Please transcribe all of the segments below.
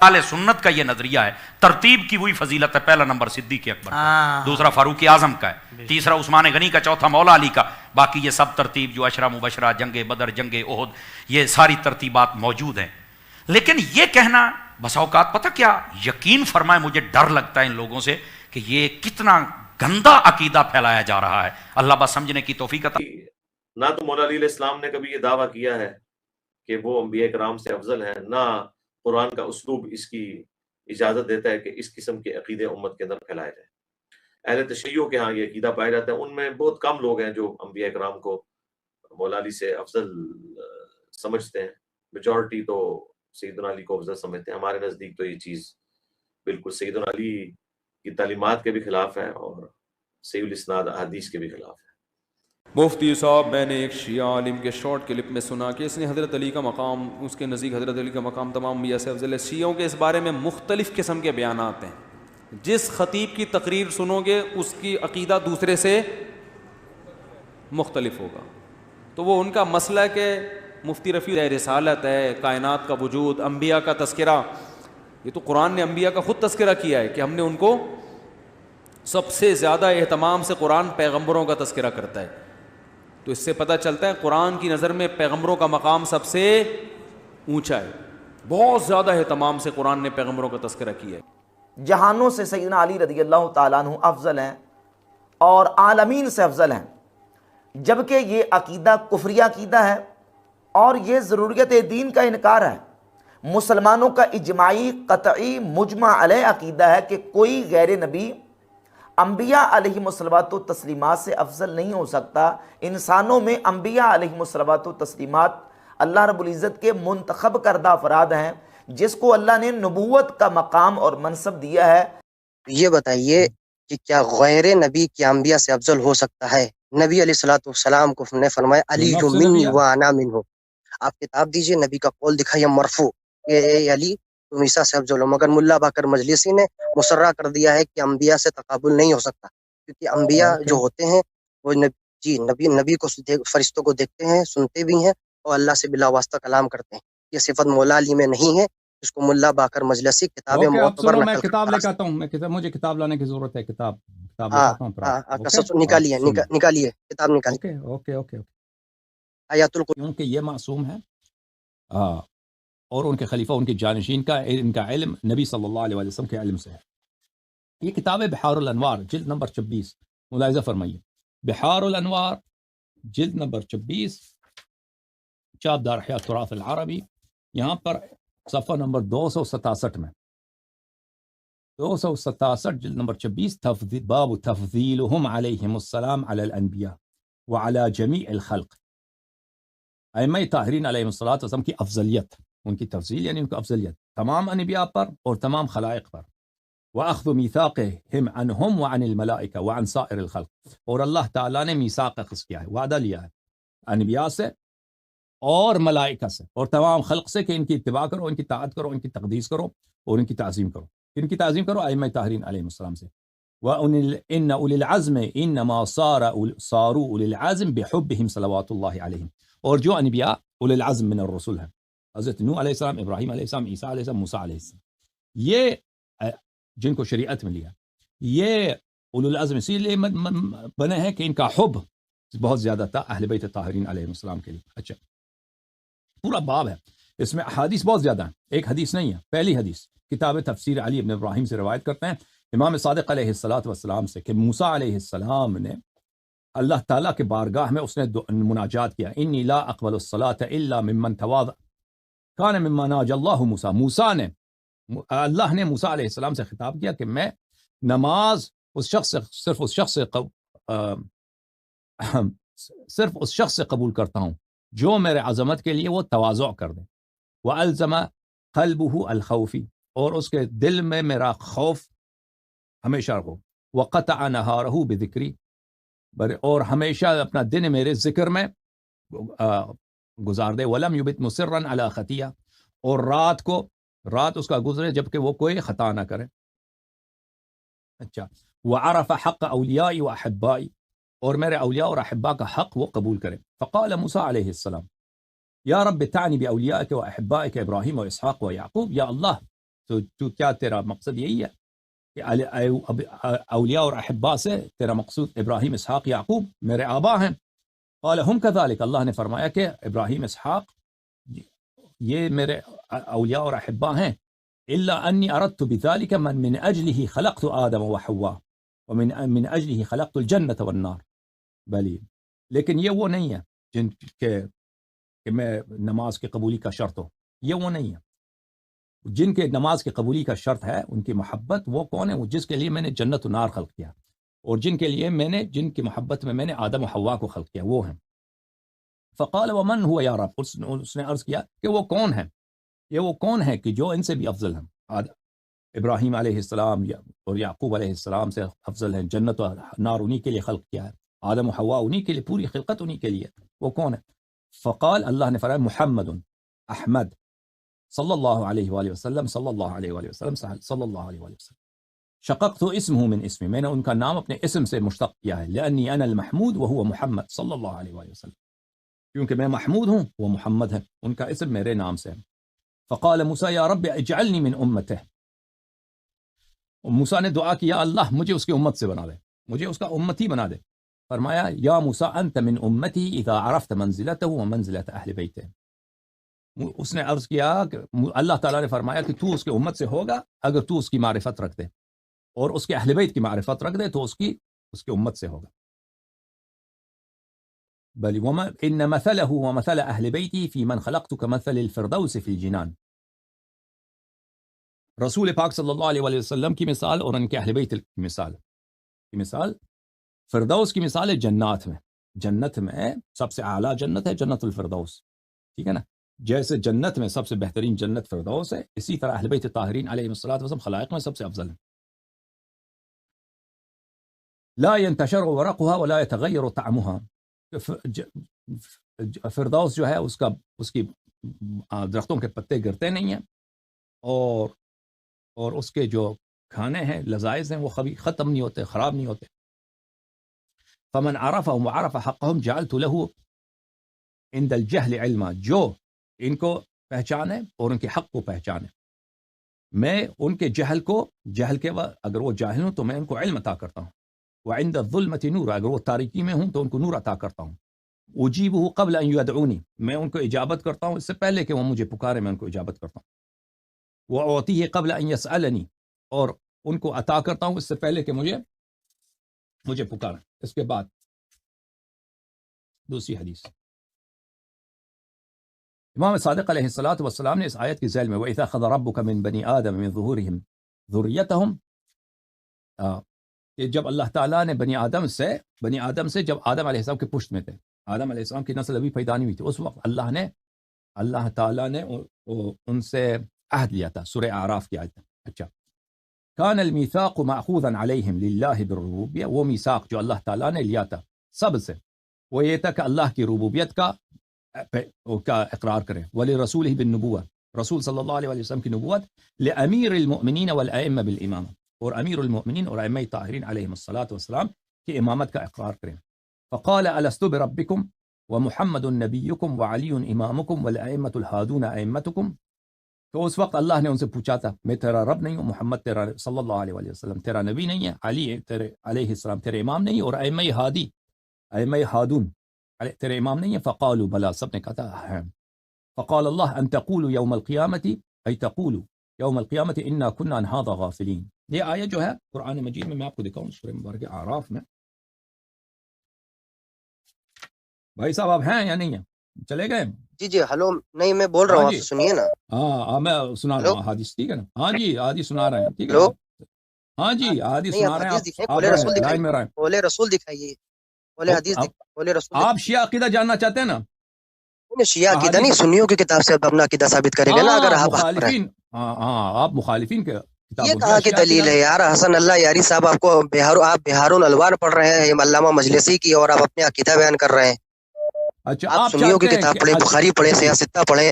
اہل سنت کا یہ نظریہ ہے، ترتیب کی وہی فضیلت ہے، پہلا نمبر صدیق اکبر کا، دوسرا فاروق اعظم کا ہے، تیسرا عثمان غنی کا، چوتھا مولا علی کا، باقی یہ سب ترتیب جو عشرہ مبشرہ، جنگ بدر، جنگ احد، یہ ساری ترتیبات موجود ہیں۔ لیکن یہ کہنا بس اوقات پتہ کیا، یقین فرمائے مجھے ڈر لگتا ہے ان لوگوں سے کہ یہ کتنا گندا عقیدہ پھیلایا جا رہا ہے، اللہ بس سمجھنے کی توفیق عطا۔ نہ تو مولا علی علیہ السلام نے کبھی یہ دعویٰ کیا ہے کہ وہ انبیاء کرام سے افضل ہیں، نہ قرآن کا اسلوب اس کی اجازت دیتا ہے کہ اس قسم کے عقیدے امت کے اندر پھیلائے جائیں۔ اہل تشیع کے ہاں یہ عقیدہ پایا جاتا ہے، ان میں بہت کم لوگ ہیں جو انبیاء کرام کو مولا علی سے افضل سمجھتے ہیں، میجورٹی تو سیدنا علی کو افضل سمجھتے ہیں۔ ہمارے نزدیک تو یہ چیز بالکل سیدنا علی کی تعلیمات کے بھی خلاف ہے اور صحیح الاسناد احادیث کے بھی خلاف ہے۔ مفتی صاحب، میں نے ایک شیعہ عالم کے شارٹ کلپ میں سنا کہ اس نے حضرت علی کا مقام، اس کے نزدیک حضرت علی کا مقام تمام انبیاء سے افضل ہے۔ شیعوں کے اس بارے میں مختلف قسم کے بیانات ہیں، جس خطیب کی تقریر سنو گے اس کی عقیدہ دوسرے سے مختلف ہوگا۔ تو وہ ان کا مسئلہ ہے کہ مفتی رفیع رسالت ہے، کائنات کا وجود، انبیاء کا تذکرہ، یہ تو قرآن نے انبیاء کا خود تذکرہ کیا ہے کہ ہم نے ان کو سب سے زیادہ اہتمام سے قرآن پیغمبروں کا تذکرہ کرتا ہے۔ تو اس سے پتہ چلتا ہے قرآن کی نظر میں پیغمبروں کا مقام سب سے اونچا ہے، بہت زیادہ اہتمام سے قرآن نے پیغمبروں کا تذکرہ کیا ہے۔ جہانوں سے سیدنا علی رضی اللہ تعالیٰ عنہ افضل ہیں اور عالمین سے افضل ہیں، جبکہ یہ عقیدہ کفری عقیدہ ہے اور یہ ضروریت دین کا انکار ہے۔ مسلمانوں کا اجماعی قطعی مجمع علیہ عقیدہ ہے کہ کوئی غیر نبی انبیاء علیہم الصلوات و تسلیمات سے افضل نہیں ہو سکتا۔ انسانوں میں انبیاء علیہم الصلوات و تسلیمات اللہ رب العزت کے منتخب کردہ افراد ہیں، جس کو اللہ نے نبوت کا مقام اور منصب دیا ہے۔ یہ بتائیے کہ کیا غیر نبی کی انبیاء سے افضل ہو سکتا ہے؟ نبی علیہ الصلوۃ والسلام کو نے فرمایا علی منی وانا منہ۔ آپ کتاب دیجئے، نبی کا قول دکھائیے مرفوع کہ اے علی تم عیسیٰ سے افضل ہو، مگر ملا باقر مجلسی نے مصرح کر دیا ہے کہ انبیاء سے تقابل نہیں ہو سکتا، کیونکہ انبیاء جو ہوتے ہیں وہ نبی کو فرشتوں کو دیکھتے ہیں، سنتے بھی ہیں اور اللہ سے بلا واسطہ کلام کرتے ہیں۔ یہ صفت مولا علی میں نہیں ہے، اس کو ملا باقر مجلسی کتاب معتبر میں کتاب لے کے آتا ہوں، مجھے کتاب لانے کی ضرورت ہے، کتاب نکالیے کتاب نکالیے۔ اوکے آیات القرآن، کیونکہ یہ معصوم ہے اور ان کے خلیفہ، ان کے جانشین کا ان کا علم نبی صلی اللہ علیہ وسلم کے علم سے ہے۔ یہ کتاب ہے بحار الانوار، جلد نمبر 26، ملاحظہ فرمائیے، بحار الانوار جلد نمبر 26، چاپ دار احیاء التراث العربی، یہاں پر صفحہ نمبر 267 میں، 267 جلد نمبر 26، باب تفضیلہم علیہم السلام علی الانبیاء وعلی جمیع الخلق، ائمہ طاہرین علیہم السلام کی افضلیت، ان کی تفضیل یعنی ان کی افضلیت تمام انبیاء پر اور تمام خلائق پر، وَأَخْذُ مِيثَاقِهِمْ عَنْهُمْ وَعَنِ الْمَلَائِكَةِ وَعَنْ سَائِرِ الْخَلْقِ، اور اللہ تعالیٰ نے میثاق اخذ کیا ہے، وعدہ لیا ہے انبیاء سے اور ملائکہ سے اور تمام خلق سے کہ ان کی اتباع کرو، ان کی طاعت کرو، ان کی تقدیس کرو اور ان کی تعظیم کرو۔ ان کی تعظیم کرو ائمہ طاہرین علیہم السلام سے۔ وَإِنَّ أُولِي الْعَزْمِ إِنَّمَا صَارُوا أُولِي الْعَزْمِ بِحُبِّهِمْ صلوات اللہ علیہم، اور جو انبیاء اولی العزم من الرسل ہیں، حضرت نوح علیہ السلام، ابراہیم علیہ السلام، عیسیٰ علیہ السلام، موسیٰ علیہ السلام، یہ جن کو شریعت میں لیا، یہ اولو العزم اسی لیے بنے ہیں کہ ان کا حب بہت زیادہ تھا اہل بیت طاہرین علیہ السلام کے لیے۔ اچھا، پورا باب ہے، اس میں احادیث بہت زیادہ ہیں، ایک حدیث نہیں ہے۔ پہلی حدیث کتاب تفسیر علی ابن ابراہیم سے روایت کرتے ہیں امام صادق علیہ السلام سے کہ موسیٰ علیہ السلام نے اللہ تعالیٰ کے بارگاہ میں اس نے مناجات کیا، انی لا اقبل الصلاۃ الا ممن تواضع کان مما ناجى اللہ موسیٰ نے، اللہ نے موسیٰ علیہ السلام سے خطاب کیا کہ میں نماز صرف اس شخص سے قبول کرتا ہوں جو میرے عظمت کے لیے وہ تواضع کر دے، وَأَلْزَمَ قَلْبُهُ الْخَوْفِ، اور اس کے دل میں میرا خوف ہمیشہ ہو، وَقَطَعَ نَهَارَهُ بِذِكْرِي، اور ہمیشہ اپنا دن میرے ذکر میں گزار دے، وَلَمْ يُبِتْ مُصِرًّا عَلَى خَطِيَّةٍ، اور رات اس کا گزرے جبکہ وہ کوئی خطا نہ کرے۔ اچھا، وَعَرَفَ حَقَّ أَوْلِيَائِي وَأَحِبَّائِي، اور میرے اولیاء اور احباء کا حق وہ قبول کرے۔ فقال موسیٰ علیہ السلام یا رب تعنی بأولیائک و احبائک ابراہیم و اسحاق و یعقوب، یا اللہ تو کیا تیرا مقصد یہی ہے کہ اولیاء اور احباء سے تیرا مقصود ابراہیم اسحاق یعقوب میرے آبا ہیں؟ قال ہم کذالک، اللہ نے فرمایا کہ ابراہیم اسحاق یہ میرے اولیاء اور احباء ہیں. الا انی اردت بذلك من اجلہ خلقت آدم وحواء ومن اجلہ خلقت الجنة والنار. بلی لیکن یہ وہ نہیں ہے جن کہ میں نماز کی قبولی کا شرط ہو، یہ وہ نہیں ہے. جن کے نماز کی قبولی کا شرط ہے ان کی محبت، وہ کون ہے؟ وہ جس کے لیے میں نے جنت و نار خلق کیا، اور جن کے لیے جن کی محبت میں نے آدم و حوا کو خلق کیا، وہ ہیں. فقال ومن هو یا رب، اس نے عرض کیا کہ وہ کون ہے، یہ وہ کون ہے کہ جو ان سے بھی افضل ہیں. ابراہیم علیہ السلام اور یعقوب علیہ السلام سے افضل ہیں، جنت و نار انہی کے لیے خلق کیا ہے، آدم و حوا انہی کے لیے، پوری خلقت انہی کے لیے، وہ کون ہے؟ فقال، اللہ نے فرمایا محمد احمد صلی اللہ علیہ وآلہ وسلم، صلی اللہ علیہ وآلہ وسلم، صلی اللہ علیہ وآلہ وسلم. شققت اسمہ من اسمی، میں نے ان کا نام اپنے اسم سے مشتق کیا ہے. لأنی انا المحمود وهو محمد صلی اللہ علیہ وآلہ وسلم، کیونکہ میں محمود ہوں وہ محمد ہے، ان کا اسم میرے نام سے ہے. فقال موسیٰ یا رب اجعلنی من امتہ، موسیٰ نے دعا کیا اللہ مجھے اس کی امت سے بنا دے، مجھے اس کا امتی بنا دے. فرمایا یا موسیٰ انت من امتی اذا عرفت منزلته ومنزلة اہل بیتہ. اس نے عرض کیا کہ اللہ تعالیٰ نے فرمایا کہ تو اس کے امت سے ہوگا اگر تو اس کی معرفت رکھ دے، اور اس کے اہل بیت کی معرفت رکھ دے تو اس کی امت سے ہوگا. بل ان مثله ومثل اہل بیتی فی من خلقت كمثل الفردوس فی الجنان. رسول پاک صلی اللہ علیہ وسلم کی مثال اور ان کے اہل بیت کی مثال فردوس کی مثال ہے جنات میں. جنت میں سب سے اعلیٰ جنت ہے جنت الفردوس، ٹھیک ہے نا؟ جیسے جنت میں سب سے بہترین جنت فردوس ہے، اسی طرح اہل بیت طاہرین علیہم الصلوۃ والسلام خلائق میں سب سے افضل ہیں. لا ينتشر ورقها ولا يتغير طعمها. فردوس جو ہے اس کی درختوں کے پتے گرتے نہیں ہیں، اور اس کے جو کھانے ہیں لذائذ ہیں وہ کبھی ختم نہیں ہوتے، خراب نہیں ہوتے. فمن عرفهم وعرف حقهم جعلت له عند الجهل علما، جو ان کو پہچانے اور ان کے حق کو پہچانے، میں ان کے جہل کے اگر وہ جاہل ہوں تو میں ان کو علم عطا کرتا ہوں. وعند الظلمة نور، اگر وہ تاریکی میں ہوں تو ان کو نور عطا کرتا ہوں. اجیبه قبل ان يدعوني، میں ان کو اجابت کرتا ہوں اس سے پہلے کہ وہ مجھے پکارے، میں ان کو اجابت کرتا ہوں. واعطيه قبل ان يسألني، اور ان کو عطا کرتا ہوں اس سے پہلے کہ مجھے پکارے. اس کے بعد دوسری حدیث، امام صادق علیہ الصلوۃ والسلام نے اس آیت کی ذیل میں وَإِذَا أَخَذَ رَبُّكَ مِن بَنِي آدَمَ مِن ظُهُورِهِمْ ذُرِّيَّتَهُمْ، کہ جب اللہ تعالیٰ نے بنی آدم سے جب آدم علیہ السلام کے پشت میں تھے، آدم علیہ السلام کی نسل ابھی پیدا نہیں ہوئی تھی، اس وقت اللہ تعالیٰ نے ان سے عہد لیا تھا. سورہ اعراف کی آیت. اچھا، کان المیثاق مأخوذا علیہم للہ بالربوبیہ، وہ میثاق جو اللہ تعالیٰ نے لیا تھا سب سے، وہ یہ تھا کہ اللہ کی ربوبیت کا اقرار کریں. ولرسولہ بالنبوہ، رسول صلی اللہ علیہ وسلم کی نبوت. لامیر المؤمنین والائمہ بالامامہ، اور امیر المؤمنین اور ائمہ طاہرین علیہم الصلاۃ والسلام کی امامت کا اقرار کریں. فقال الست بربکم ومحمد نبیکم وعلی امامکم والائمۃ الہادون ائمتکم. تو اس وقت اللہ نے ان سے پوچھا تھا میں تیرا رب نہیں ہوں، محمد تیرا صلی اللہ علیہ وسلم تیرا نبی نہیں ہے، علی تیرے علیہ السلام تیرے امام نہیں، اور ائمہ ہادون تیرے امام نہیں ہے. فقالوا بلا، سب نے کہا تھا ہاں. فقال اللہ ان تقولوا یوم القیامت، ای تقولوا یوم القیامت انا کنا عن هذا غافلین. یہ آیت جو ہے قرآن مجید میں آپ کو دکھاؤں، سورہ مبارکہ اعراف میں. بھائی صاحب آپ ہیں یا نہیں ہیں؟ چلے گئے؟ جی ہلو، نہیں میں بول رہا ہوں، آپ سے سنیے نا. ہاں میں سنا رہا ہوں حدیث، ٹھیک ہے نا؟ ہاں جی حدیث سنا رہے ہیں، ٹھیک ہے. ہاں جی حدیث سنا رہے ہیں، بولے رسول دکھائیے، بولے حدیث، بولے رسول. آپ شیعہ عقیدہ جاننا چاہتے ہیں نا؟ شیعہ عقیدہ نہیں، سنیوں کی کتاب سے اپنا عقیدہ ثابت کرے گا نا. اگر آپ مخالفین، ہاں آپ مخالفین کے یہ کہاں کی دلیل ہے یار؟ حسن اللہ یاری صاحب، آپ کو آپ بہار الانوار پڑھ رہے ہیں علامہ مجلسی کی، اور آپ اپنے عقیدہ بیان کر رہے ہیں. اچھا آپ سنیوں کی کتاب پڑھیں، بخاری پڑھیں، سیاستہ پڑھیں.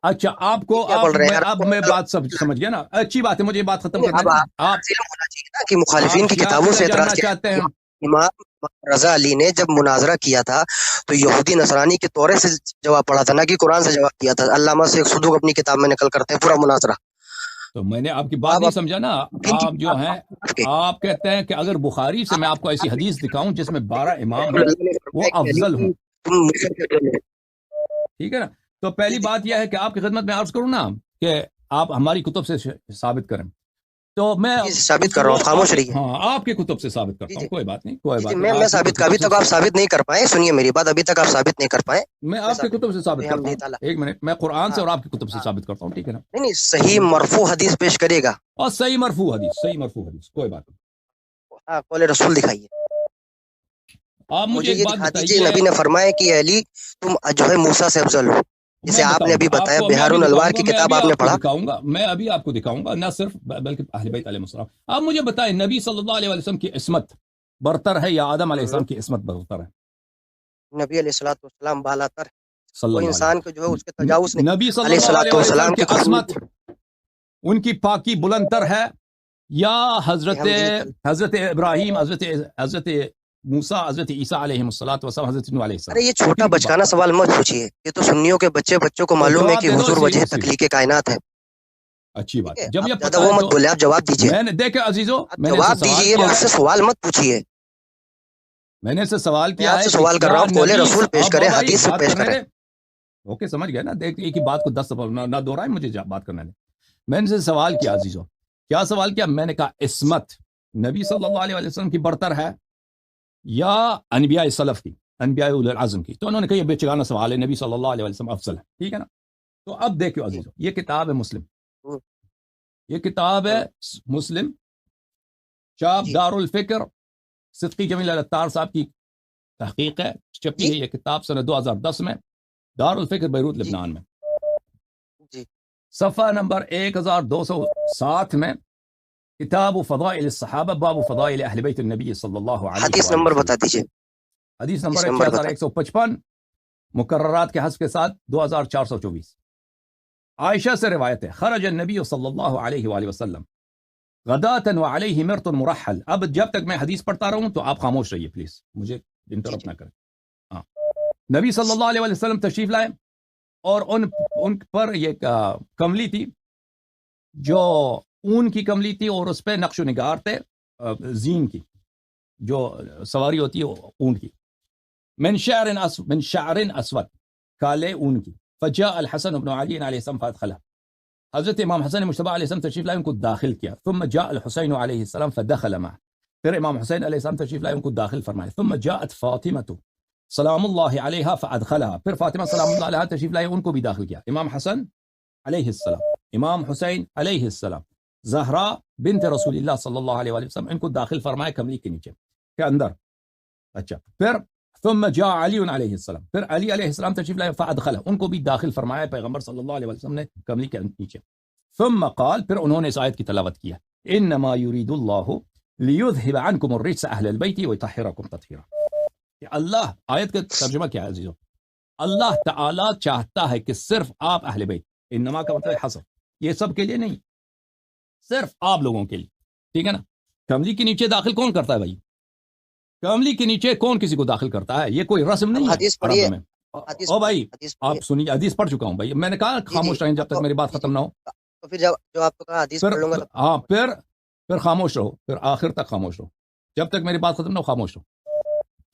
اچھا آپ کو اب میں بات سمجھ گیا نا. اچھی بات ہے، مجھے بات ختم کرنا ہے. آپ ہونا چاہیے نا کہ مخالفین کی کتابوں سے اعتراض چاہتے ہیں، امام رضا علی نے جب مناظرہ کیا تھا تو یہودی نصرانی کے طورے سے جواب پڑھا تھا، نہ کہ قرآن سے جواب دیا تھا. علامہ شیخ صدوق اپنی کتاب میں نقل کرتے ہیں پورا مناظرہ. تو میں نے آپ کی بات نہیں سمجھا نا. آپ جو ہیں آپ کہتے ہیں کہ اگر بخاری سے میں آپ کو ایسی حدیث دکھاؤں جس میں 12 امام ہیں وہ افضل ہوں، ٹھیک ہے نا. تو پہلی بات یہ ہے کہ آپ کی خدمت میں عرض کروں نا کہ آپ ہماری کتب سے ثابت کریں. تو میں ثابت کر رہا ہوں، خاموش رہیے. ہاں آپ کی کتب سے ثابت کرتا ہوں، کوئی بات نہیں، کوئی بات نہیں. میں ثابت ابھی تک آپ ثابت نہیں کر پائے. سنیے میری بات، ابھی تک آپ ثابت نہیں کر پائے. میں آپ کی کتب سے ثابت کرتا ہوں. ایک منٹ، میں قرآن سے اور آپ کی کتب سے ثابت کرتا ہوں، ٹھیک ہے نا. نہیں صحیح مرفوع حدیث پیش کرے گا. اور صحیح مرفوع حدیث، صحیح مرفوع حدیث، کوئی بات نہیں. ہاں قول رسول دکھائیے. آپ مجھے ایک یہ بات دکھا دیجیے بتائیے. نبی نے فرمایا کہ علی تم جو ہے موسیٰ سے افضل ہو، جسے میں آپ نے ابھی بتاؤں گا، بتایا. آپ کو میں بہار ابھی الانوار دکھاؤں کی گا، کتاب آپ نے پڑھا. دکھاؤں گا، میں ابھی آپ کو دکھاؤں گا، نہ صرف بلکہ اہل بیت علیہ السلام. آپ مجھے بتائیں نبی صلی اللہ علیہ وسلم کی عصمت برتر ہے یا آدم علیہ السلام کی عصمت برتر ہے؟ نبی علیہ الصلوۃ والسلام بالا تر، صلی کوئی اللہ انسان کو جو ہے اس کے تجاوز نہیں. نبی صلی علیہ اللہ علیہ الصلوۃ وسلم والسلام کی عصمت ان کی پاکی بلند تر ہے یا حضرت ابراہیم، حضرت موسیٰ، حضرت عیسیٰ علیہ السلام، حضرت نوح علیہ السلام. ارے یہ چھوٹا بچکانا سوال مت پوچھیے، یہ تو سنیوں کے بچوں کو معلوم ہے کہ حضور وجہ تخلیق کائنات ہے. اچھی بات ہے. جب یہ زیادہ وہ مت بولے، آپ جواب دیجیے. میں نے دیکھا عزیزو، جواب دیجیے، مجھ سے سوال مت پوچھیے. میں نے سے سوال میں کیا آپ ہے سے سوال کر رہا ہوں، قول رسول پیش کریں، حدیث سے پیش کریں. اوکے سمجھ گیا نا. دیکھ ایک ہی بات کو 10 دفعہ نہ دہرائیں، مجھے بات کرنا ہے. میں نے سے سوال کیا عزیزو، کیا سوال کیا؟ میں نے کہا عصمت نبی صلی اللہ علیہ وسلم کی برتر ہے یا انبیاء سلف کی، انبیاء اولو العزم کی. تو انہوں نے کہا یہ بیچگانہ سوال ہے، نبی صلی اللہ علیہ وسلم افضل ہے، ٹھیک ہے نا. تو اب دیکھو عزیزو، یہ کتاب ہے مسلم، یہ کتاب ہے مسلم، چاپ دار الفکر صدقی جمیل الاتار صاحب کی تحقیق ہے، چھپی ہے یہ کتاب سنہ 2010 میں، دار الفکر بیروت لبنان میں. صفحہ نمبر 1207 میں کتاب فضائل الصحابہ باب فضائل اہل بیت النبی صلی اللہ علیہ وسلم. حدیث نمبر بتا دیجیے. حدیث نمبر 6155 مقررات کے حذف کے ساتھ 2424. عائشہ سے روایت ہے، خرج النبی صلی اللہ علیہ وآلہ وسلم غداة وعلیہ مرط مرحل. اب جب تک میں حدیث پڑھتا رہوں تو آپ خاموش رہیے پلیز، مجھے انٹرپٹ نہ کریں. ہاں، نبی صلی اللہ علیہ وسلم تشریف لائے اور ان پر یہ کملی تھی جو اون کی کملی تھی، اور اس پہ نقش و نگار تھے زین کی، جو سواری ہوتی ہے اون کی، من شعر اسود، کالے اون کی. فجاء الحسن بن علی علیہ السلام فادخلہ. حضرت امام حسن مجتبی علیہ السلام تشریف لائے، ان کو داخل کیا. ثم جاء الحسین علیہ السلام فدخل معه. پھر امام حسین علیہ السلام تشریف لائے، ان کو داخل فرمائے. ثم جاءت فاطمہ سلام اللہ علیہا فادخلها. پھر فاطمہ سلام اللہ علیہا تشریف لائے، ان کو بھی داخل کیا. امام حسن علیہ السلام، امام حسین علیہ السلام، زہرا بنت رسول اللہ صلی اللہ علیہ وآلہ وسلم، ان کو داخل فرمائے کملی کے نیچے کے اندر. اچھا، پھر ثم جاء علی علیہ السلام، پھر علی علیہ السلام تشریف لائے فادخلہ، ان کو بھی داخل فرمایا پیغمبر صلی اللہ علیہ وسلم نے کملی کے نیچے. ثم قال، پھر انہوں نے اس آیت کی تلاوت کیا، انما یرید اللہ لیذهب عنکم الرجس اہل البیت ویطہرکم تطہیرا. کہ اللہ، آیت کا ترجمہ کیا ہے عزیزو؟ اللہ تعالی چاہتا ہے کہ صرف آپ اہل بیت، انما کا مطلب حصر، یہ سب کے لیے نہیں، صرف آپ لوگوں کے لیے، ٹھیک ہے نا. کملی کے نیچے داخل کون کرتا ہے بھائی؟ کملی کے نیچے کون کسی کو داخل کرتا ہے؟ یہ کوئی رسم نہیں ہے. حدیث پڑھیے. او بھائی آپ سنیے، حدیث پڑھ چکا ہوں بھائی، میں نے کہا خاموش رہیں جب تک میری بات ختم نہ ہو. تو پھر جو آپ کو کہا حدیث پڑھ لوں گا. ہاں، پھر خاموش رہو، پھر آخر تک خاموش رہو، جب تک میری بات ختم نہ ہو خاموش رہو.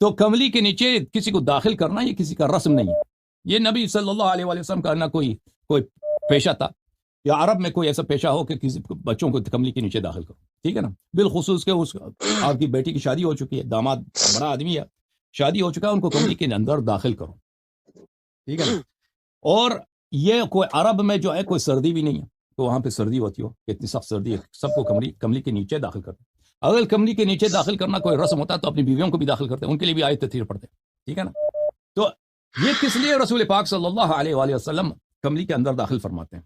تو کملی کے نیچے کسی کو داخل کرنا یہ کسی کا رسم نہیں ہے. یہ نبی صلی اللہ علیہ وسلم کا نہ کوئی پیشہ تھا، یا عرب میں کوئی ایسا پیشہ ہو کہ کسی بچوں کو کملی کے نیچے داخل کرو، ٹھیک ہے نا. بالخصوص کہ آپ کی بیٹی کی شادی ہو چکی ہے، داماد بڑا آدمی ہے، شادی ہو چکا ہے، ان کو کملی کے اندر داخل کرو، ٹھیک ہے نا. اور یہ کوئی عرب میں جو ہے کوئی سردی بھی نہیں ہے، تو وہاں پہ سردی ہوتی ہو، اتنی سخت سردی ہے، سب کو کملی کے نیچے داخل کرتے. اگر کملی کے نیچے داخل کرنا کوئی رسم ہوتا تو اپنی بیویوں کو بھی داخل کرتے، ان کے لیے بھی آیت تطہیر پڑھتے، ٹھیک ہے نا. تو یہ کس لیے رسول پاک صلی اللہ علیہ وآلہ وسلم کملی کے اندر داخل فرماتے ہیں؟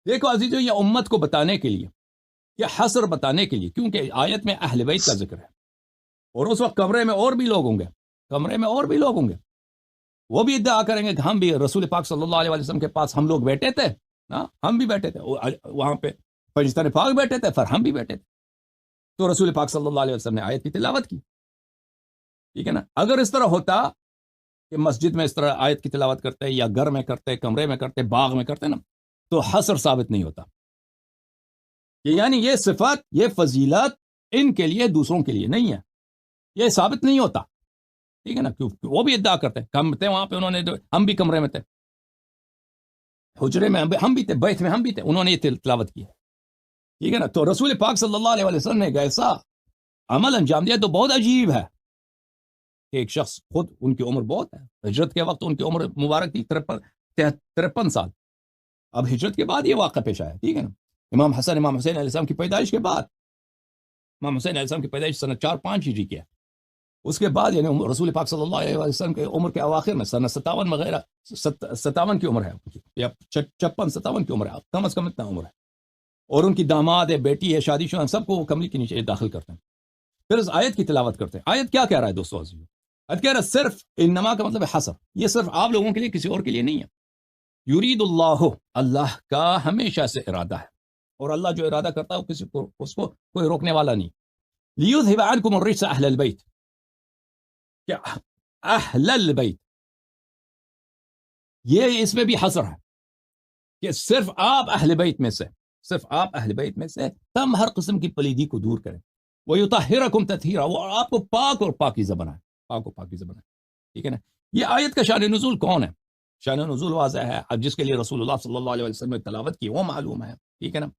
دیکھو عزیزو، یہ امت کو بتانے کے لیے، یہ حصر بتانے کے لیے، کیونکہ آیت میں اہل بیت کا ذکر ہے، اور اس وقت کمرے میں اور بھی لوگ ہوں گے، وہ بھی ادعا کریں گے کہ ہم بھی رسول پاک صلی اللہ علیہ وسلم کے پاس ہم لوگ بیٹھے تھے، ہم بھی بیٹھے تھے وہاں پہ، فرشتہ پاک بیٹھے تھے، پھر ہم بھی بیٹھے تھے. تو رسول پاک صلی اللہ علیہ وسلم نے آیت کی تلاوت کی. ٹھیک ہے نا. اگر اس طرح ہوتا کہ مسجد میں اس طرح آیت کی تلاوت کرتے یا گھر میں کرتے, کمرے میں کرتے, باغ میں کرتے نا, تو حصر ثابت نہیں ہوتا. کہ یعنی یہ صفات, یہ فضیلت ان کے لیے دوسروں کے لیے نہیں ہے, یہ ثابت نہیں ہوتا. ٹھیک ہے نا. وہ بھی ادعا کرتے, ہم تھے وہاں پہ, انہوں نے, ہم بھی کمرے میں تھے, حجرے میں ہم بھی تھے, بیت میں ہم بھی تھے, انہوں نے یہ تلاوت کی. ٹھیک ہے نا. تو رسول پاک صلی اللہ علیہ وسلم نے ایسا عمل انجام دیا تو بہت عجیب ہے کہ ایک شخص, خود ان کی عمر بہت ہے, ہجرت کے وقت ان کی عمر مبارک تھی 53 سال. اب ہجرت کے بعد یہ واقعہ پیش آیا. ٹھیک ہے نا. امام حسن امام حسین علیہ السلام کی پیدائش کے بعد, امام حسین علیہ السلام کی پیدائش سنہ 4-5 ہجری کی ہے. اس کے بعد یعنی رسول پاک صلی اللہ علیہ وسلم کے عمر کے اواخر میں سنہ 57 وغیرہ 57 کی عمر ہے, یا 56-57 کی عمر ہے, کم از کم اتنا عمر ہے. اور ان کی داماد ہے, بیٹی ہے, شادی شدہ, سب کو وہ کملی کے نیچے داخل کرتے ہیں. پھر اس آیت کی تلاوت کرتے ہیں. آیت کیا کہہ رہا ہے دوستو عزیزو؟ آیت کہہ رہا ہے صرف انما کا مطلب ہے حصر, یہ صرف آپ لوگوں کے لیے, کسی اور کے لیے نہیں ہے. یرید اللہ, اللہ کا ہمیشہ سے ارادہ ہے, اور اللہ جو ارادہ کرتا ہے کسی کو, اس کو کوئی روکنے والا نہیں. لیذھب عنکم الرجس اہل البیت, کہ اہل البیت, یہ اس میں بھی حصر ہے کہ صرف آپ اہل بیت میں سے, صرف آپ اہل بیت میں سے تم ہر قسم کی پلیدی کو دور کریں. وَيُطَهِّرَكُمْ تَطْهِيرًا, وہ آپ کو پاک اور پاکیزہ بنائے, پاک اور پاکیزہ بنائے. ٹھیک ہے نا. یہ آیت کا شان نزول کون ہے؟ شان نزول واضح ہے, اب جس کے لیے رسول اللہ صلی اللہ علیہ وسلم نے تلاوت کی وہ معلوم ہے. ٹھیک ہے نا.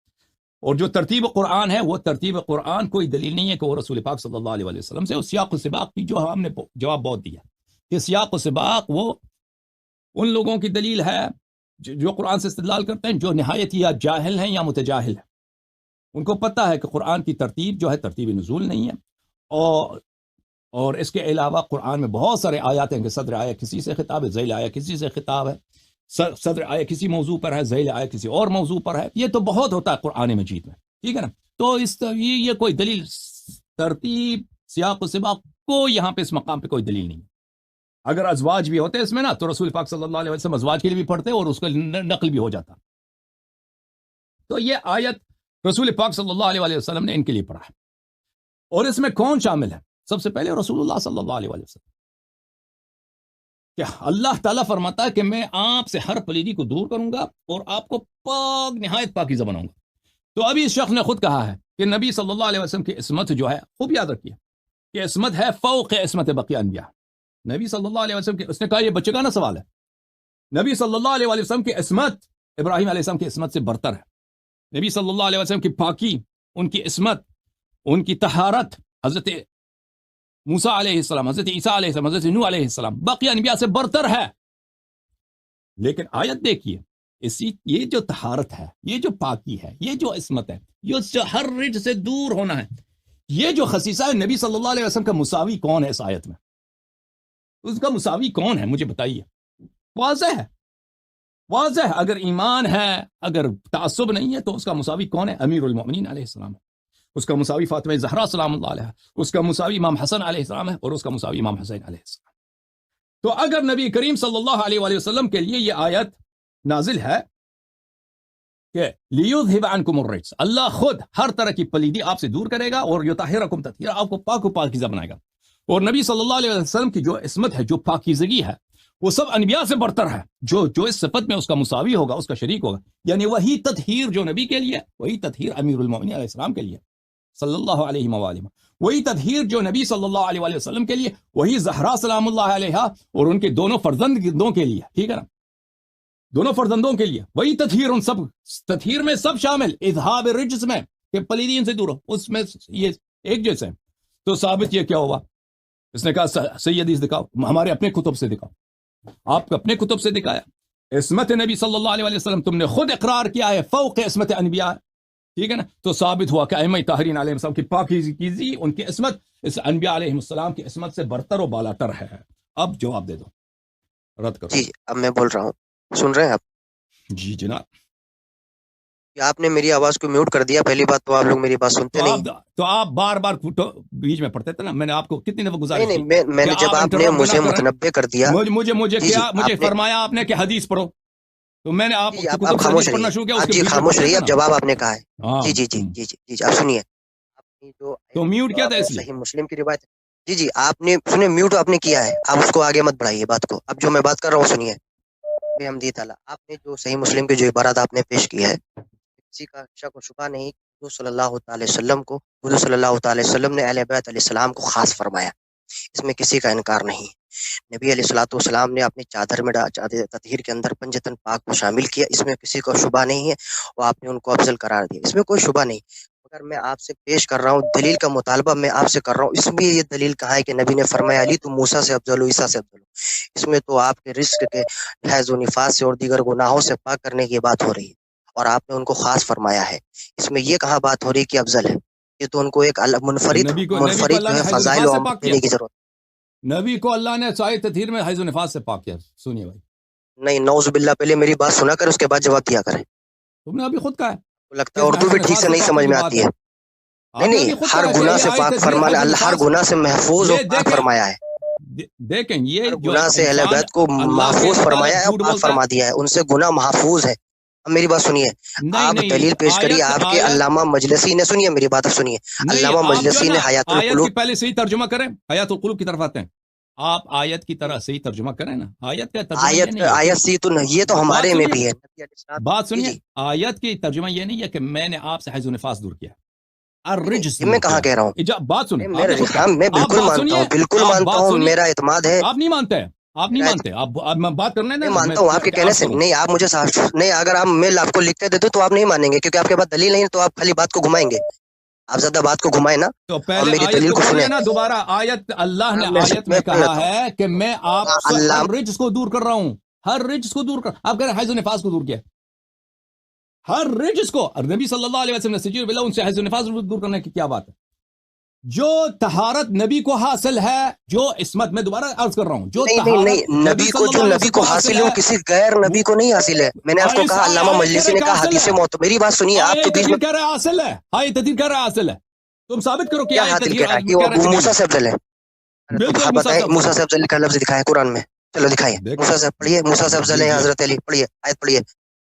اور جو ترتیب قرآن ہے, وہ ترتیب قرآن کوئی دلیل نہیں ہے کہ وہ رسول پاک صلی اللہ علیہ وسلم سے. اس سیاق و سباق کی جو ہم نے جواب بہت دیا کہ سیاق و سباق وہ ان لوگوں کی دلیل ہے جو قرآن سے استدلال کرتے ہیں, جو نہایت یا جاہل ہیں یا متجاہل ہیں. ان کو پتہ ہے کہ قرآن کی ترتیب جو ہے ترتیب نزول نہیں ہے, اور اس کے علاوہ قرآن میں بہت سارے آیات ہیں کہ صدر آیا کسی سے خطاب ہے, ذیل آیا کسی سے خطاب ہے, صدر آیا کسی موضوع پر ہے, ذیل آیا کسی اور موضوع پر ہے. یہ تو بہت ہوتا ہے قرآن مجید میں. ٹھیک ہے نا. تو یہ کوئی دلیل, ترتیب سیاق و سباق کو یہاں پہ اس مقام پہ کوئی دلیل نہیں ہے. اگر ازواج بھی ہوتے اس میں نا, تو رسول پاک صلی اللہ علیہ وسلم ازواج کے لیے بھی پڑھتے اور اس کا نقل بھی ہو جاتا. تو یہ آیت رسول پاک صلی اللہ علیہ وسلم نے ان کے لیے پڑھا ہے. اور اس میں کون شامل ہے؟ سب سے پہلے رسول اللہ صلی اللہ علیہ وسلم. کہ اللہ تعالیٰ فرماتا ہے کہ میں آپ سے ہر پلیدی کو دور کروں گا اور آپ کو پاک, نہایت پاکیزہ بناؤں گا. تو ابھی اس شخص نے خود کہا ہے کہ نبی صلی اللہ علیہ وسلم کی عصمت جو ہے, خوب یاد رکھیے کہ عصمت ہے فوق عصمت بقیہ انبیاء. نبی صلی اللہ علیہ وسلم کی, اس نے کہا یہ بچے کا نا سوال ہے, نبی صلی اللہ علیہ وسلم کی عصمت ابراہیم علیہ السلام کی عصمت سے برتر ہے. نبی صلی اللہ علیہ وسلم کی پاکی, ان کی عصمت, ان کی طہارت حضرت موسیٰ علیہ السلام, حضرت عیسیٰ علیہ السلام, حضرت نوح علیہ السلام, باقی انبیاء سے برتر ہے. لیکن آیت دیکھیے, یہ جو طہارت ہے, یہ جو پاکی ہے, یہ جو عصمت ہے, یہ ہر رجس سے دور ہونا ہے, یہ جو خصیصہ ہے, نبی صلی اللہ علیہ وسلم کا مساوی کون ہے اس آیت میں؟ اس کا مساوی کون ہے مجھے بتائیے. واضح ہے, واضح ہے. اگر ایمان ہے, اگر تعصب نہیں ہے, تو اس کا مساوی کون ہے؟ امیر المؤمنین علیہ السلام ہے. اس کا مساوی فاطمہ زہرا سلام اللہ علیہ, اس کا مساوی امام حسن علیہ السلام ہے, اور اس کا مساوی امام حسین علیہ السلام. تو اگر نبی کریم صلی اللہ علیہ وسلم کے لیے یہ آیت نازل ہے کہ لیذھب عنکم الرجس, اللہ خود ہر طرح کی پلیدی آپ سے دور کرے گا اور یطہرکم تطہیرا, آپ کو پاک و پاکیزہ بنائے گا. اور نبی صلی اللہ علیہ وسلم کی جو عصمت ہے, جو پاکیزگی ہے, وہ سب انبیاء سے برتر ہے. جو اس صفت میں اس کا مساوی ہوگا, اس کا شریک ہوگا, یعنی وہی تطہیر جو نبی کے لیے, وہی تطہیر امیر المؤمنین علیہ السلام کے لیے صلی اللہ علیہ وآلہ, وہی تطہیر جو نبی صلی اللہ علیہ وآلہ وسلم کے لیے, وہی زہرا سلام اللہ علیہ اور ان کے دونوں فرزندوں کے لیے. ٹھیک ہے نا, دونوں فرزندوں کے لیے وہی تطہیر. ان سب تطہیر میں سب شامل, اذہاب الرجس میں کہ پلیدی ان سے دور ہو, اس میں یہ ایک جیسے ہیں. تو ثابت یہ کیا ہوا؟ اس نے کہا صحیح حدیث دکھاؤ, ہمارے اپنے کتب سے دکھاؤ. آپ اپنے کتب سے دکھایا. عصمت نبی صلی اللہ علیہ وسلم تم نے خود اقرار کیا ہے فوق عصمت انبیاء. ٹھیک ہے نا. تو ثابت ہوا کہ ائمہ طاہرین علیہ السلام کی پاکیزگی, ان کی عصمت اس انبیاء علیہ السلام کی عصمت سے برتر و بالاتر ہے. اب جواب دے دو, رد کرو. جی اب میں بول رہا ہوں, سن رہے ہیں آپ؟ جی جناب. آپ نے میری آواز کو میوٹ کر دیا, پہلی بات تو آپ لوگ میری بات سنتے نہیں. تو آپ بار بار بیچ میں پڑھتے تھے نا, میں نے آپ کو کتنی دفعہ گزارش کی. نہیں, میں نے جب آپ نے مجھے متنبع کر دیا, مجھے فرمایا آپ نے کہ حدیث پڑھو, تو میں نے آپ خاموش رہیے. جی خاموش رہیے, اب جواب آپ نے کہا ہے. جی جی جی جی جی آپ سنیے. جو تو میوٹ کیا تھا اس لیے؟ صحیح مسلم کی روایت. جی جی آپ نے سنے میوٹ آپ نے کیا ہے, آپ اس کو آگے مت بڑھائیے بات کو. اب جو میں بات کر رہا ہوں سنیے. بے حمدی تعالیٰ آپ نے جو صحیح مسلم کی جو عبارات آپ نے پیش کی ہے, کسی کا شک و شبہ نہیں, حضور صلی اللہ تعالی وسلم کو, حضور صلی اللہ تعالی وسلم نے اہل بیت علیہ السلام کو خاص فرمایا, اس میں کسی کا انکار نہیں. نبی علیہ الصلوۃ والسلام نے اپنی چادر میں تطہیر کے اندر پنجتن پاک کو شامل کیا, اس میں کسی کو شبہ نہیں ہے, اور آپ نے ان کو افضل قرار دیا, اس میں کوئی شبہ نہیں. اگر میں آپ سے پیش کر رہا ہوں دلیل کا مطالبہ میں آپ سے کر رہا ہوں, اس میں یہ دلیل کہاں ہے کہ نبی نے فرمایا علی تم موسیٰ سے افضل ہو, عیسیٰ سے افضل ہو. اس میں تو آپ کے رزق کے حیض و نفاس سے اور دیگر گناہوں سے پاک کرنے کی بات ہو رہی ہے, اور آپ نے ان کو خاص فرمایا ہے. اس میں یہ کہاں بات ہو رہی ہے کہ افضل ہے, یہ تو ان کو ایک منفرد نبی کو جو ہے فضائل دینے کی ضرورت. نبی کو اللہ نے سائے تطہیر میں حیض و نفاس سے پاک کیا. سنیے بھائی, نہیں نعوذ باللہ, پہلے میری بات سنا کر اس کے بعد جواب دیا کریں. تم نے ابھی خود کہا ہے, لگتا ہے اردو بھی ٹھیک سے نہیں سمجھ میں آتی ہے. نہیں ہر گناہ سے پاک فرمانا, اللہ ہر گناہ سے محفوظ اور پاک فرمایا ہے. دیکھیں یہ گناہ سے اہل بیت کو محفوظ فرمایا ہے اور پاک فرما دیا ہے, ان سے گناہ محفوظ ہے. اب میری بات سنیے, آپ دلیل پیش کریے آپ کے علامہ مجلسی نے. سنیے میری بات, اب سنیے. علامہ مجلسی نے حیات القلوب, پہلے صحیح ترجمہ کریں, حیات القلوب کی طرف آتے ہیں آپ, آیت کی طرح صحیح ترجمہ کریں نا. آیت کا ترجمہ آیت سی تو یہ تو ہمارے میں بھی ہے. بات سنیے, آیت کی ترجمہ یہ نہیں ہے کہ میں نے آپ سے حیض و نفاس دور کیا. میں کہاں کہہ رہا ہوں, بات سنیں, میں بالکل مانتا ہوں, بالکل مانتا ہوں, میرا اعتماد ہے. آپ نہیں مانتے, آپ نہیں مانتے, آپ میں بات کرنے میں مانتا ہوں آپ کے کہنے سے. نہیں آپ مجھے نہیں, اگر آپ میں آپ کو لکھتے دیتے تو آپ نہیں مانیں گے, کیونکہ آپ کے پاس دلیل نہیں, تو آپ خالی بات کو گھمائیں گے. آپ زیادہ بات کو گھمائیں نا, تو پہلے میری دلیل کو سنیں نا. دوبارہ آیت, اللہ نے آیت میں کہا ہے کہ میں آپ سے ہر رجس کو دور کر رہا ہوں, ہر رجس کو دور کر. آپ کہہ رہے ہیں حیض و نفاس کو دور کیا, ہر رجس کو. نبی صلی اللہ علیہ وسلم نے سجیر باللہ ان سے حیض و نفاس دور کرنے کی کیا بات ہے. جو طہارت نبی کو حاصل ہے, جو عصمت, میں دوبارہ عرض کر رہا ہوں, جو نہیں نبی کو, جو نبی کو حاصل ہے وہ کسی غیر نبی کو نہیں حاصل ہے. میں نے آپ کو کہا, علامہ مجلسی نے کہا حدیث موت. میری بات سنیے, آپ کے بیچ میں کہہ رہے حاصل ہے, ہائی تدیر کہہ رہے حاصل ہے. تم ثابت کرو کیا حاصل کہہ رہا ہے کہ وہ موسیٰ سے افضل ہے. بالکل بتائیں, موسیٰ سے افضل کا لفظ دکھائے قرآن میں. چلو دکھائیے, موسیٰ سے پڑھیے, موسیٰ سے افضل ہے حضرت علی. پڑھیے آیت, پڑھیے.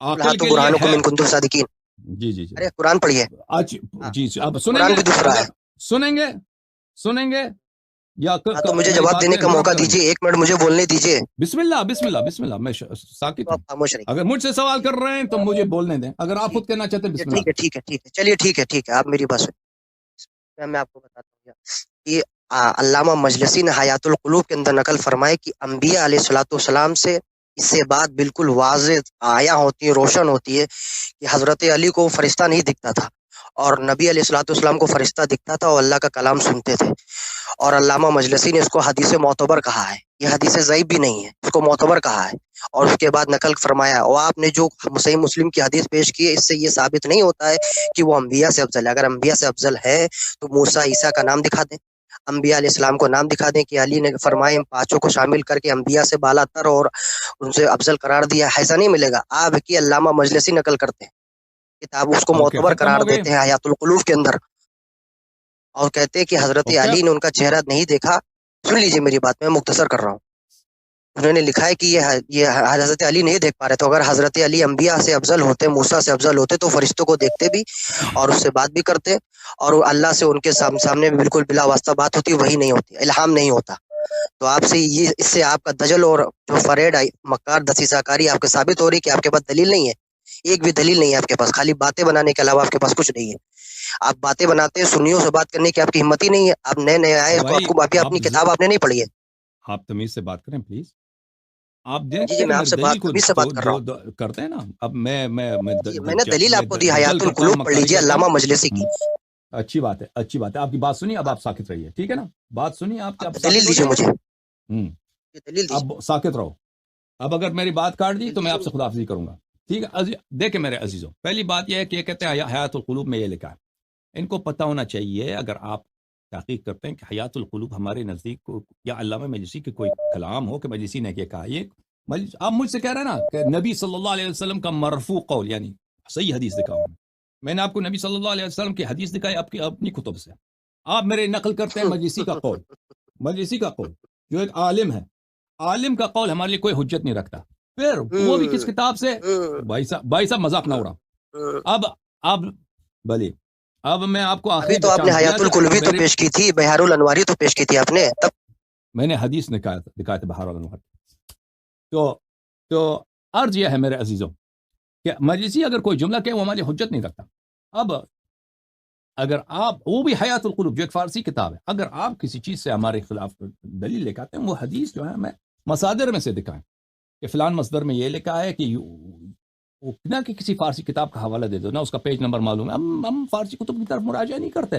برہانکم ان کنتم صادقین. جی جی جی, ارے قرآن پڑھیے. جی اب سنیں قرآن بھی دوسرا ہے. سنیں گے یا تو مجھے جواب دینے کا موقع دیجیے, 1 منٹ مجھے بولنے دیجیے. بسم اللہ بسم اللہ بسم اللہ, میں ساکت ہوں. اگر مجھ سے سوال کر رہے ہیں تو مجھے بولنے دیں, اگر آپ خود کہنا چاہتے ہیں بسم اللہ. ٹھیک ہے, چلیے ٹھیک ہے, آپ میری بات سنیں. میں آپ کو بتاتا ہوں کہ علامہ مجلسی نے حیات القلوب کے اندر نقل فرمائے کہ انبیاء علیہ الصلوۃ والسلام سے اس سے بات بالکل واضح آیا ہوتی ہے, روشن ہوتی ہے کہ حضرت علی کو فرشتہ نہیں دکھتا تھا, اور نبی علیہ الصلوۃ والسلام کو فرشتہ دکھتا تھا اور اللہ کا کلام سنتے تھے. اور علامہ مجلسی نے اس کو حدیث معتبر کہا ہے, یہ حدیث ضعیف بھی نہیں ہے, اس کو معتبر کہا ہے. اور اس کے بعد نقل فرمایا, اور آپ نے جو صحیح مسلم کی حدیث پیش کی ہے, اس سے یہ ثابت نہیں ہوتا ہے کہ وہ انبیاء سے افضل ہے. اگر انبیاء سے افضل ہے تو موسیٰ عیسیٰ کا نام دکھا دیں, انبیاء علیہ السلام کو نام دکھا دیں کہ علی نے فرمائے پانچوں کو شامل کر کے انبیاء سے بالا تر اور ان سے افضل قرار دیا. ایسا نہیں ملے گا. آپ کی علامہ مجلسی نقل کرتے ہیں کتاب, اس کو معتبر قرار دیتے ہیں حیات القلوب کے اندر, اور کہتے ہیں کہ حضرت علی نے ان کا چہرہ نہیں دیکھا. سن لیجیے میری بات, میں مختصر کر رہا ہوں. انہوں نے لکھا ہے کہ یہ حضرت علی نہیں دیکھ پا رہے, تو اگر حضرت علی انبیاء سے افضل ہوتے, موسیٰ سے افضل ہوتے, تو فرشتوں کو دیکھتے بھی اور اس سے بات بھی کرتے, اور اللہ سے ان کے سامنے بھی بالکل بلا واسطہ بات ہوتی, وہی نہیں ہوتی, الہام نہیں ہوتا. تو آپ سے یہ, اس سے آپ کا دجل اور جو فریب مکار دسیسہ کاری آپ کے ثابت ہو رہی کہ آپ کے پاس دلیل نہیں ہے, ایک بھی دلیل نہیں ہے آپ کے پاس, خالی باتیں بنانے کے علاوہ آپ کے پاس کچھ نہیں ہے. آپ باتیں بناتے ہیں, سنیوں سے بات کرنے کی آپ کی ہمت ہی نہیں ہے. آپ نئے آئے, تو آپ اپنی کتاب آپ نے نہیں پڑھی ہے. آپ تمیز سے بات کریں پلیز. آپ جی میں آپ سے بات کر رہا ہوں. کرتے ہیں نا. اب میں نے دلیل آپ کو دی, حیات القلوب پڑھ لیجیے علامہ مجلسی کی. اچھی بات ہے, اچھی بات ہے. آپ کی بات سنی, اب آپ ساکت رہیے, ٹھیک ہے نا. بات سنی آپ کی, دلیل دیجیے مجھے. اب ساکت رہو. اب اگر میری بات کاٹ دی تو میں آپ سے خداحافظی کروں گا, ٹھیک ہے. دیکھیں میرے عزیزوں, پہلی بات یہ ہے کہ یہ کہتے ہیں حیات القلوب میں یہ لکھا ہے. ان کو پتہ ہونا چاہیے, اگر آپ تحقیق کرتے ہیں کہ حیات القلوب ہمارے نزدیک کو یا علامہ مجلسی کے کوئی کلام ہو کہ مجلسی نے یہ کہا, یہ آپ مجھ سے کہہ رہے ہیں نا کہ نبی صلی اللہ علیہ وسلم کا مرفوع قول, یعنی صحیح حدیث دکھاؤں. میں نے آپ کو نبی صلی اللہ علیہ وسلم کی حدیث دکھائی آپ کی اپنی کتب سے. آپ میرے نقل کرتے ہیں مجلسی کا قول, مجلسی کا قول جو ایک عالم ہے, عالم کا قول ہمارے لیے کوئی حجت نہیں رکھتا. پھر وہ بھی کس کتاب سے؟ بھائی صاحب مذاق نہ ہو رہا. اب بھلے اب میں آپ کو ابھی تو آپ نے حیات القلوبی تو پیش کی تھی، بہار الانواری تو پیش کی تھی آپ نے، تب میں نے حدیث دکھایا تھا بہار الانوار. تو عرض یہ ہے میرے عزیزوں کہ مجلسی اگر کوئی جملہ کہ وہ ہماری حجت نہیں رکھتا. اب اگر آپ، وہ بھی حیات القلوب جو ایک فارسی کتاب ہے، اگر آپ کسی چیز سے ہمارے خلاف دلیل لے کے آتے ہیں، وہ حدیث جو ہے ہمیں مصادر میں سے دکھائیں کہ فلان مصدر میں یہ لکھا ہے کہ نہ کہ کسی فارسی کتاب کا حوالہ دے دو، نہ اس کا پیج نمبر معلوم ہے. ہم فارسی کتب کی طرف مراجعہ نہیں کرتے.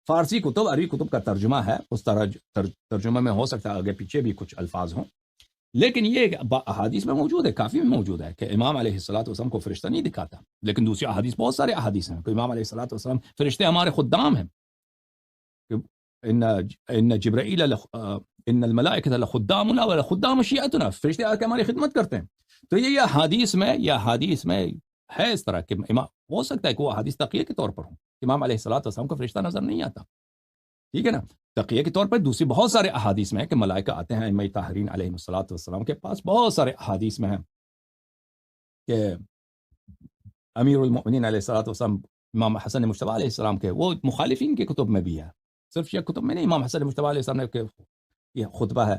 فارسی کتب عربی کتب کا ترجمہ ہے، اس طرح ترجمہ میں ہو سکتا ہے آگے پیچھے بھی کچھ الفاظ ہوں، لیکن یہ احادیث میں موجود ہے، کافی میں موجود ہے کہ امام علیہ الصلوۃ والسلام کو فرشتہ نہیں دکھاتا. لیکن دوسری احادیث، بہت سارے احادیث ہیں کہ امام علیہ الصلوۃ والسلام فرشتے ہمارے خدام ہیں. ان جبرائیل ان الملائکۃ لخدامنا ولخدام شیعتنا، فرشتے آ کے ہماری خدمت کرتے ہیں. تو یہ حدیث میں ہے اس طرح کہ امام، ہو سکتا ہے کہ وہ حدیث تقیہ کے طور پر ہوں، امام علیہ الصلوۃ والسلام کو فرشتہ نظر نہیں آتا، ٹھیک ہے نا. تقیہ کے طور پر دوسری بہت سارے احادیث میں ہے کہ ملائکہ آتے ہیں ائمہ طاہرین علیہ الصلوۃ والسلام کے پاس. بہت سارے احادیث میں ہیں کہ امیر المؤمنین علیہ الصلوۃ والسلام امام حسن مجتبی علیہ السلام کے، وہ مخالفین کی کتب میں بھی ہے، صرف یہ کتب میں نہیں. امام حسن مجتبی علیہ السلام کے یہ خطبہ ہے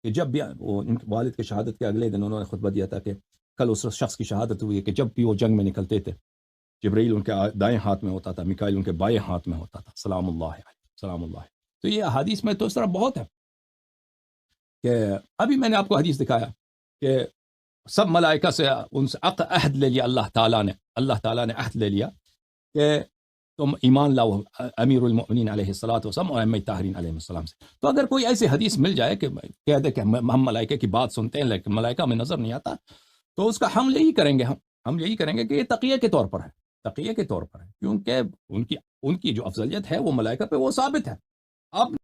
کہ جب بھی وہ ان کے والد کی شہادت کے اگلے دن انہوں نے خطبہ دیا تھا کہ کل اس شخص کی شہادت ہوئی ہے کہ جب بھی وہ جنگ میں نکلتے تھے، جبرائیل ان کے دائیں ہاتھ میں ہوتا تھا، میکائیل ان کے بائیں ہاتھ میں ہوتا تھا، سلام اللہ علیہ، سلام اللہ. تو یہ حدیث میں تو اس طرح بہت ہے کہ ابھی میں نے آپ کو حدیث دکھایا کہ سب ملائکہ سے ان سے عہد لے لیا اللہ تعالیٰ نے عہد لے لیا کہ تم ایمان لاؤ امیر المؤمنین علیہ الصلوۃ والسلام اور ائمہ طاہرین علیہ السلام سے. تو اگر کوئی ایسی حدیث مل جائے کہ کہہ دے کہ ہم ملائکہ کی بات سنتے ہیں لیکن ملائکہ میں نظر نہیں آتا، تو اس کا ہم یہی کریں گے کہ یہ تقیہ کے طور پر ہے، کیونکہ ان کی جو افضلیت ہے وہ ملائکہ پہ وہ ثابت ہے. آپ